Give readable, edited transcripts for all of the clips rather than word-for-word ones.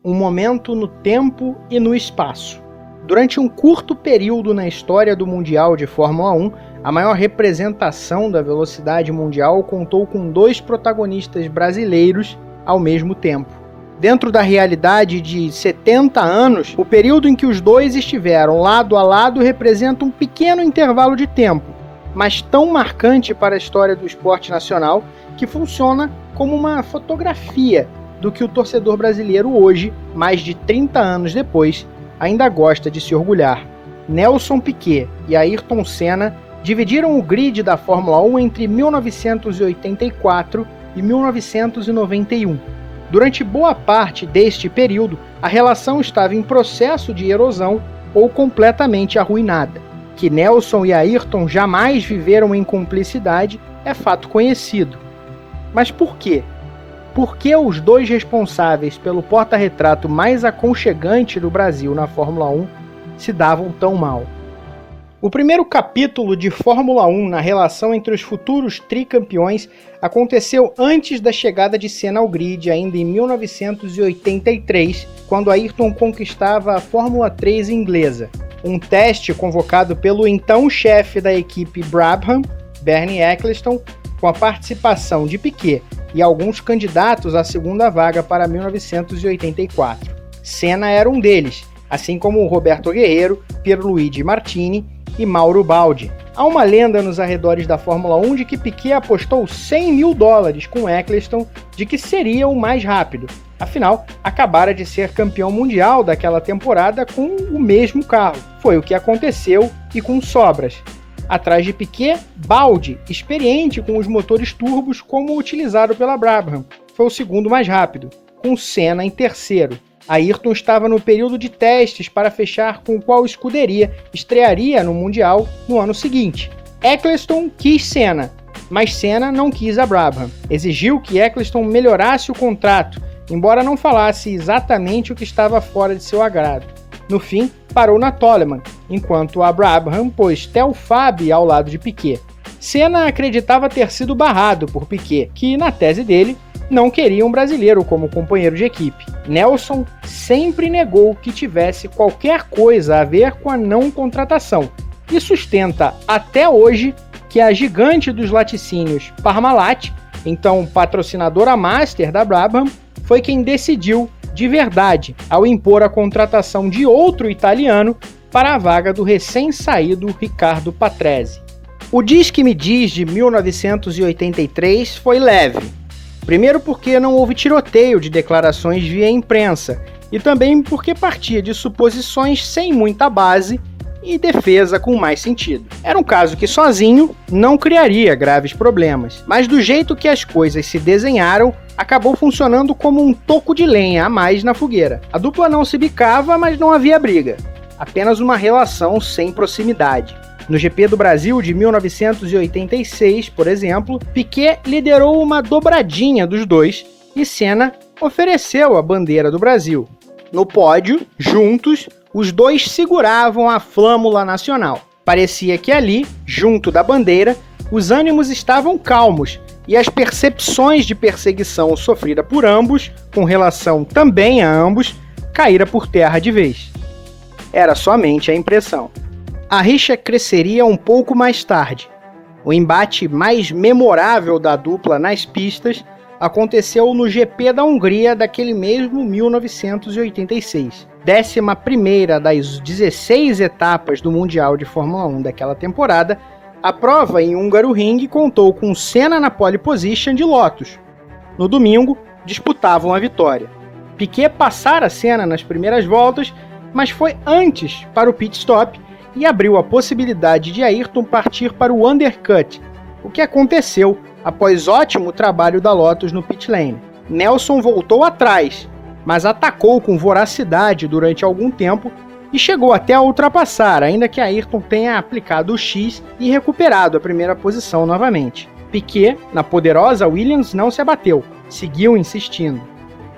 um momento no tempo e no espaço. Durante um curto período na história do Mundial de Fórmula 1, a maior representação da velocidade mundial contou com 2 protagonistas brasileiros ao mesmo tempo. Dentro da realidade de 70 anos, o período em que os dois estiveram lado a lado representa um pequeno intervalo de tempo, mas tão marcante para a história do esporte nacional que funciona como uma fotografia do que o torcedor brasileiro hoje, mais de 30 anos depois, ainda gosta de se orgulhar. Nelson Piquet e Ayrton Senna dividiram o grid da Fórmula 1 entre 1984 e 1991. Durante boa parte deste período, a relação estava em processo de erosão ou completamente arruinada. Que Nelson e Ayrton jamais viveram em cumplicidade é fato conhecido. Mas por quê? Por que os dois responsáveis pelo porta-retrato mais aconchegante do Brasil na Fórmula 1 se davam tão mal? O primeiro capítulo de Fórmula 1 na relação entre os futuros tricampeões aconteceu antes da chegada de Senna ao grid, ainda em 1983, quando Ayrton conquistava a Fórmula 3 inglesa. Um teste convocado pelo então chefe da equipe Brabham, Bernie Ecclestone, com a participação de Piquet e alguns candidatos à segunda vaga para 1984. Senna era um deles, assim como Roberto Guerreiro, Pierluigi Martini e Mauro Baldi. Há uma lenda nos arredores da Fórmula 1 de que Piquet apostou $100 mil com Ecclestone de que seria o mais rápido. Afinal, acabara de ser campeão mundial daquela temporada com o mesmo carro. Foi o que aconteceu e com sobras. Atrás de Piquet, Baldi, experiente com os motores turbos como utilizado pela Brabham, foi o segundo mais rápido, com Senna em terceiro. Ayrton estava no período de testes para fechar com qual escuderia estrearia no Mundial no ano seguinte. Ecclestone quis Senna, mas Senna não quis a Brabham. Exigiu que Ecclestone melhorasse o contrato, embora não falasse exatamente o que estava fora de seu agrado. No fim, parou na Toleman, enquanto a Brabham pôs Telfab ao lado de Piquet. Senna acreditava ter sido barrado por Piquet, que, na tese dele, não queria um brasileiro como companheiro de equipe. Nelson sempre negou que tivesse qualquer coisa a ver com a não contratação e sustenta até hoje que a gigante dos laticínios Parmalat, então patrocinadora master da Brabham, foi quem decidiu de verdade ao impor a contratação de outro italiano para a vaga do recém-saído Riccardo Patrese. O Diz que me diz de 1983 foi leve. Primeiro porque não houve tiroteio de declarações via imprensa, e também porque partia de suposições sem muita base e defesa com mais sentido. Era um caso que sozinho não criaria graves problemas, mas do jeito que as coisas se desenharam, acabou funcionando como um toco de lenha a mais na fogueira. A dupla não se bicava, mas não havia briga. Apenas uma relação sem proximidade. No GP do Brasil de 1986, por exemplo, Piquet liderou uma dobradinha dos dois e Senna ofereceu a bandeira do Brasil. No pódio, juntos, os dois seguravam a flâmula nacional. Parecia que ali, junto da bandeira, os ânimos estavam calmos e as percepções de perseguição sofrida por ambos, com relação também a ambos, caíra por terra de vez. Era somente a impressão. A rixa cresceria um pouco mais tarde. O embate mais memorável da dupla nas pistas aconteceu no GP da Hungria daquele mesmo 1986. 11ª das 16 etapas do Mundial de Fórmula 1 daquela temporada, a prova em húngaro ring contou com Senna na pole position de Lotus. No domingo, disputavam a vitória. Piquet passara Senna nas primeiras voltas, mas foi antes para o pit stop e abriu a possibilidade de Ayrton partir para o undercut, o que aconteceu após ótimo trabalho da Lotus no pit lane. Nelson voltou atrás, mas atacou com voracidade durante algum tempo e chegou até a ultrapassar, ainda que Ayrton tenha aplicado o X e recuperado a primeira posição novamente. Piquet, na poderosa Williams, não se abateu, seguiu insistindo.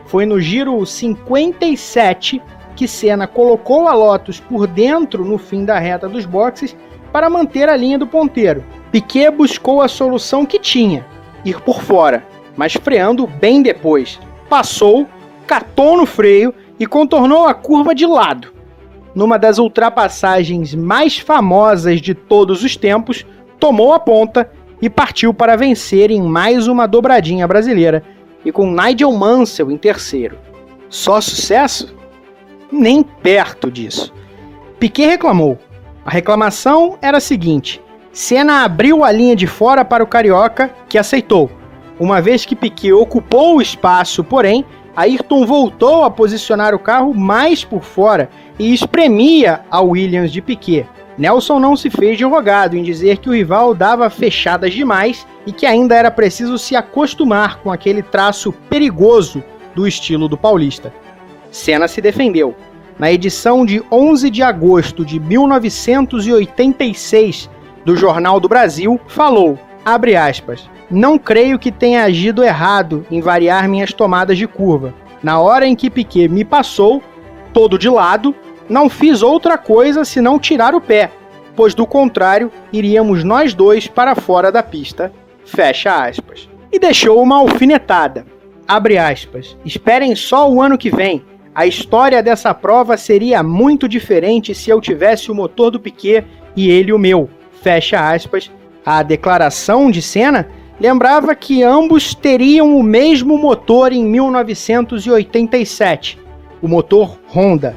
Foi no giro 57 que Senna colocou a Lotus por dentro no fim da reta dos boxes para manter a linha do ponteiro. Piquet buscou a solução que tinha, ir por fora, mas freando bem depois. Passou, catou no freio e contornou a curva de lado. Numa das ultrapassagens mais famosas de todos os tempos, tomou a ponta e partiu para vencer em mais uma dobradinha brasileira, e com Nigel Mansell em terceiro. Só sucesso? Nem perto disso. Piquet reclamou. A reclamação era a seguinte: Senna abriu a linha de fora para o carioca, que aceitou. Uma vez que Piquet ocupou o espaço, porém, Ayrton voltou a posicionar o carro mais por fora e espremia a Williams de Piquet. Nelson não se fez de rogado em dizer que o rival dava fechadas demais e que ainda era preciso se acostumar com aquele traço perigoso do estilo do paulista. Senna se defendeu. Na edição de 11 de agosto de 1986 do Jornal do Brasil, falou, abre aspas, não creio que tenha agido errado em variar minhas tomadas de curva. Na hora em que Piquet me passou, todo de lado, não fiz outra coisa senão tirar o pé, pois do contrário, iríamos nós dois para fora da pista. Fecha aspas. E deixou uma alfinetada. Abre aspas. Esperem só o ano que vem. A história dessa prova seria muito diferente se eu tivesse o motor do Piquet e ele o meu. Fecha aspas. A declaração de Senna lembrava que ambos teriam o mesmo motor em 1987, o motor Honda.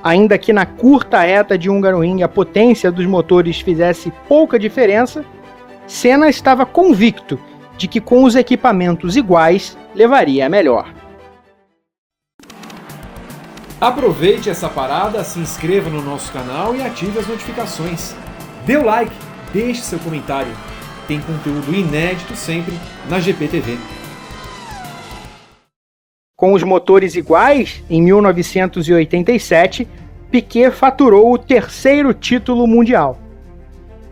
Ainda que na curta reta de Hungaroring a potência dos motores fizesse pouca diferença, Senna estava convicto de que com os equipamentos iguais levaria a melhor. Aproveite essa parada, se inscreva no nosso canal e ative as notificações. Dê o like, deixe seu comentário. Tem conteúdo inédito sempre na GPTV. Com os motores iguais, em 1987, Piquet faturou o terceiro título mundial.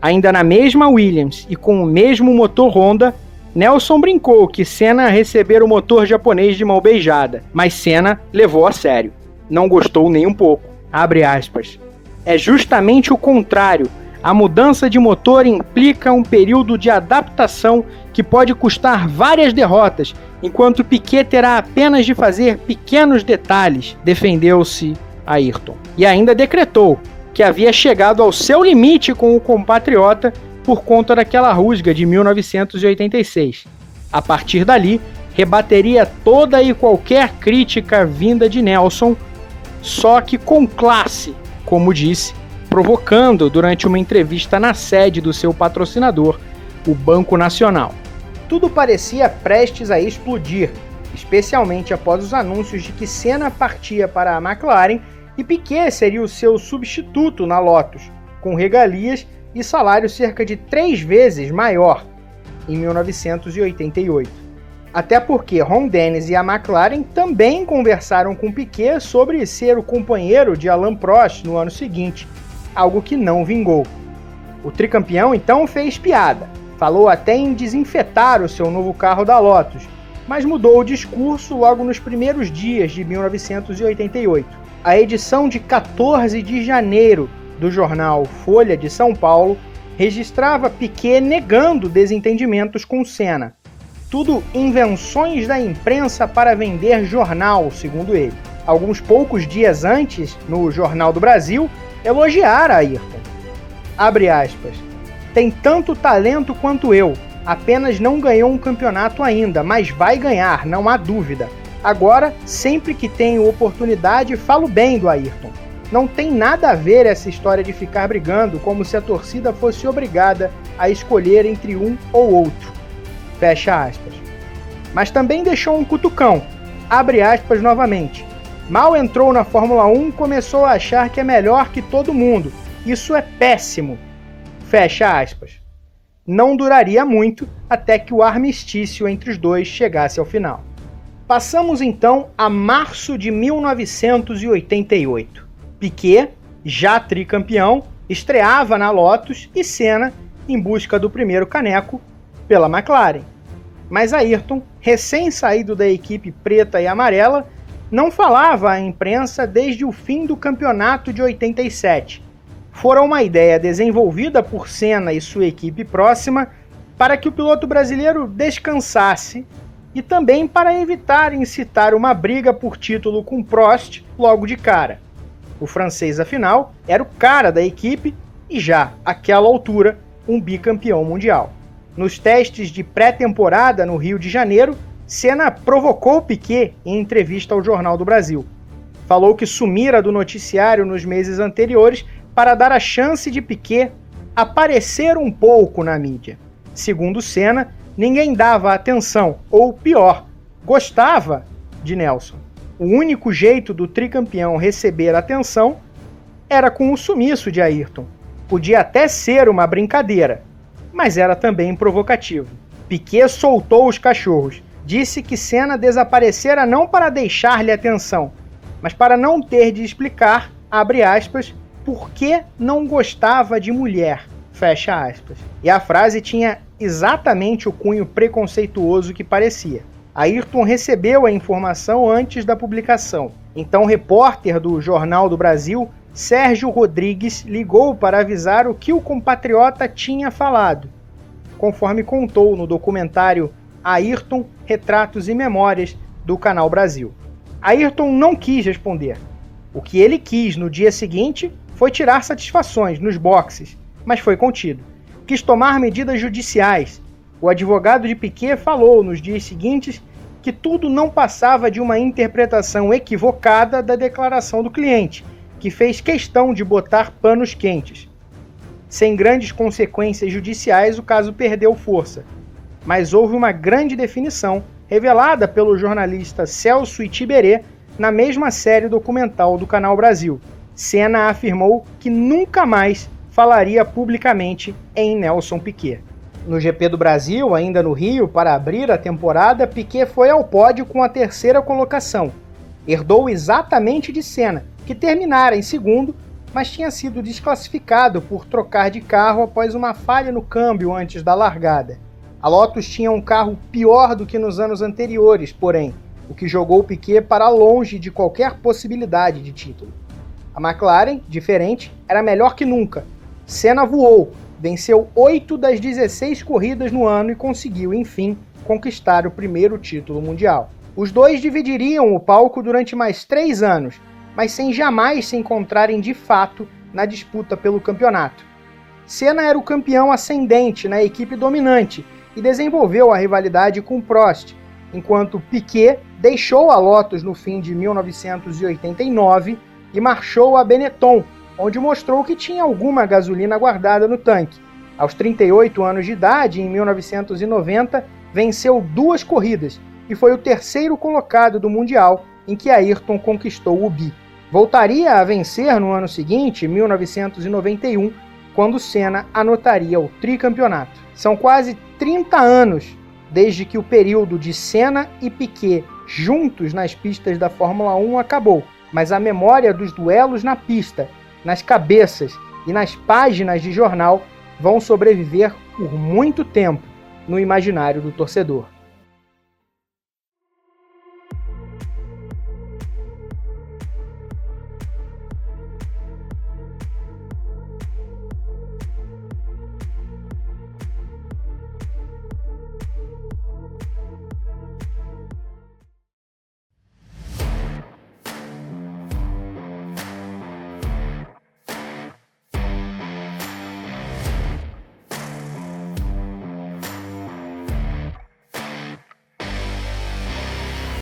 Ainda na mesma Williams e com o mesmo motor Honda, Nelson brincou que Senna recebera o motor japonês de mão beijada, mas Senna levou a sério. Não gostou nem um pouco. Abre aspas. É justamente o contrário. A mudança de motor implica um período de adaptação que pode custar várias derrotas, enquanto Piquet terá apenas de fazer pequenos detalhes, defendeu-se Ayrton. E ainda decretou que havia chegado ao seu limite com o compatriota por conta daquela rusga de 1986. A partir dali, rebateria toda e qualquer crítica vinda de Nelson, só que com classe, como disse, provocando durante uma entrevista na sede do seu patrocinador, o Banco Nacional. Tudo parecia prestes a explodir, especialmente após os anúncios de que Senna partia para a McLaren e Piquet seria o seu substituto na Lotus, com regalias e salário cerca de 3 vezes maior, em 1988. Até porque Ron Dennis e a McLaren também conversaram com Piquet sobre ser o companheiro de Alain Prost no ano seguinte, algo que não vingou. O tricampeão então fez piada, falou até em desinfetar o seu novo carro da Lotus, mas mudou o discurso logo nos primeiros dias de 1988. A edição de 14 de janeiro do jornal Folha de São Paulo registrava Piquet negando desentendimentos com Senna. Tudo invenções da imprensa para vender jornal, segundo ele. Alguns poucos dias antes, no Jornal do Brasil, elogiara Ayrton. Abre aspas. Tem tanto talento quanto eu. Apenas não ganhou um campeonato ainda, mas vai ganhar, não há dúvida. Agora, sempre que tenho oportunidade, falo bem do Ayrton. Não tem nada a ver essa história de ficar brigando como se a torcida fosse obrigada a escolher entre um ou outro. Fecha aspas. Mas também deixou um cutucão. Abre aspas novamente. Mal entrou na Fórmula 1, começou a achar que é melhor que todo mundo. Isso é péssimo. Fecha aspas. Não duraria muito até que o armistício entre os dois chegasse ao final. Passamos então a março de 1988. Piquet, já tricampeão, estreava na Lotus e Senna em busca do primeiro caneco pela McLaren. Mas Ayrton, recém-saído da equipe preta e amarela, não falava à imprensa desde o fim do campeonato de 87. Fora uma ideia desenvolvida por Senna e sua equipe próxima para que o piloto brasileiro descansasse e também para evitar incitar uma briga por título com Prost logo de cara. O francês, afinal, era o cara da equipe e já, àquela altura, um bicampeão mundial. Nos testes de pré-temporada no Rio de Janeiro, Senna provocou Piquet em entrevista ao Jornal do Brasil. Falou que sumira do noticiário nos meses anteriores para dar a chance de Piquet aparecer um pouco na mídia. Segundo Senna, ninguém dava atenção, ou pior, gostava de Nelson. O único jeito do tricampeão receber atenção era com o sumiço de Ayrton. Podia até ser uma brincadeira, mas era também provocativo. Piquet soltou os cachorros. Disse que Senna desaparecera não para deixar-lhe atenção, mas para não ter de explicar, abre aspas, por que não gostava de mulher, fecha aspas. E a frase tinha exatamente o cunho preconceituoso que parecia. Ayrton recebeu a informação antes da publicação. Então o repórter do Jornal do Brasil, Sérgio Rodrigues, ligou para avisar o que o compatriota tinha falado, conforme contou no documentário Ayrton, Retratos e Memórias, do Canal Brasil. Ayrton não quis responder. O que ele quis no dia seguinte foi tirar satisfações nos boxes, mas foi contido. Quis tomar medidas judiciais. O advogado de Piquet falou nos dias seguintes que tudo não passava de uma interpretação equivocada da declaração do cliente, que fez questão de botar panos quentes. Sem grandes consequências judiciais, o caso perdeu força. Mas houve uma grande definição, revelada pelo jornalista Celso Itiberê, na mesma série documental do Canal Brasil. Senna afirmou que nunca mais falaria publicamente em Nelson Piquet. No GP do Brasil, ainda no Rio, para abrir a temporada, Piquet foi ao pódio com a terceira colocação. Herdou exatamente de Senna, que terminara em segundo, mas tinha sido desclassificado por trocar de carro após uma falha no câmbio antes da largada. A Lotus tinha um carro pior do que nos anos anteriores, porém, o que jogou Piquet para longe de qualquer possibilidade de título. A McLaren, diferente, era melhor que nunca. Senna voou, venceu 8 das 16 corridas no ano e conseguiu, enfim, conquistar o primeiro título mundial. Os dois dividiriam o palco durante mais 3 anos, mas sem jamais se encontrarem de fato na disputa pelo campeonato. Senna era o campeão ascendente na equipe dominante e desenvolveu a rivalidade com Prost, enquanto Piquet deixou a Lotus no fim de 1989 e marchou a Benetton, onde mostrou que tinha alguma gasolina guardada no tanque. Aos 38 anos de idade, em 1990, venceu 2 corridas e foi o terceiro colocado do Mundial, em que Ayrton conquistou o bi. Voltaria a vencer no ano seguinte, 1991, quando Senna anotaria o tricampeonato. São quase 30 anos desde que o período de Senna e Piquet juntos nas pistas da Fórmula 1 acabou, mas a memória dos duelos na pista, nas cabeças e nas páginas de jornal vão sobreviver por muito tempo no imaginário do torcedor.